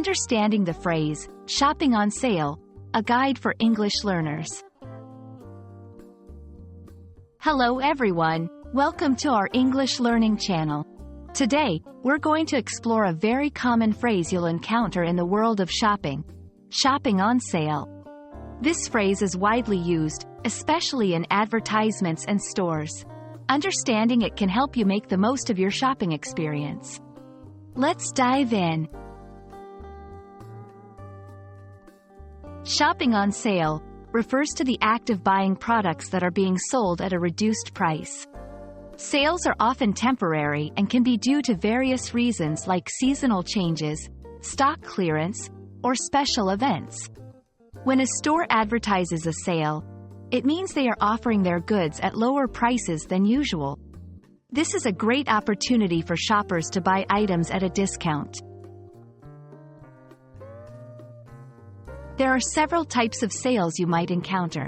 Understanding the phrase, shopping on sale, a guide for English learners. Hello everyone, welcome to our English learning channel. Today, we're going to explore a very common phrase you'll encounter in the world of shopping. Shopping on sale. This phrase is widely used, especially in advertisements and stores. Understanding it can help you make the most of your shopping experience. Let's dive in. Shopping on sale refers to the act of buying products that are being sold at a reduced price. Sales are often temporary and can be due to various reasons like seasonal changes, stock clearance, or special events. When a store advertises a sale, it means they are offering their goods at lower prices than usual. This is a great opportunity for shoppers to buy items at a discount. There are several types of sales you might encounter.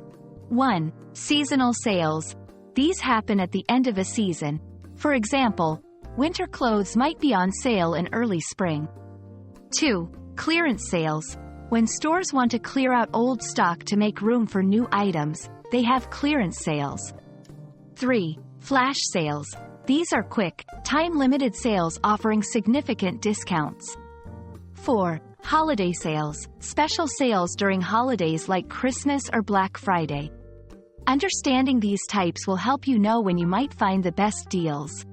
1. Seasonal sales. These happen at the end of a season. For example, winter clothes might be on sale in early spring. 2. Clearance sales. When stores want to clear out old stock to make room for new items, they have clearance sales. 3. Flash sales. These are quick, time-limited sales offering significant discounts. 4. Holiday sales. Special sales during holidays like Christmas or Black Friday. Understanding these types will help you know when you might find the best deals.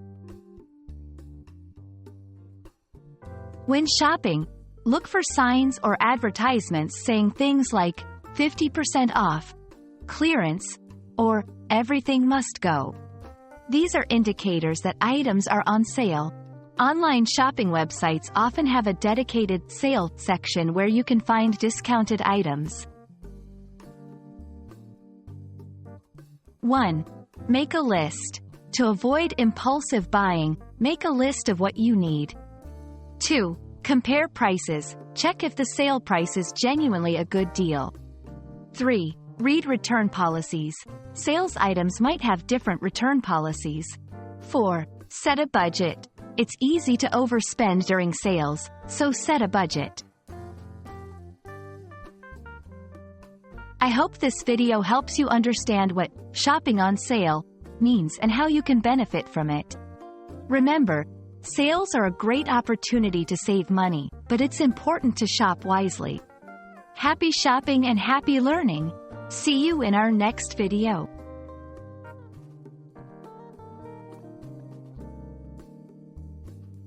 When shopping, look for signs or advertisements saying things like 50% off, clearance, or everything must go. These are indicators that items are on sale. Online shopping websites often have a dedicated sale section where you can find discounted items. 1. Make a list. To avoid impulsive buying, make a list of what you need. 2. Compare prices. Check if the sale price is genuinely a good deal. 3. Read return policies. Sales items might have different return policies. 4. Set a budget. It's easy to overspend during sales, so set a budget. I hope this video helps you understand what shopping on sale means and how you can benefit from it. Remember, sales are a great opportunity to save money, but it's important to shop wisely. Happy shopping and happy learning! See you in our next video.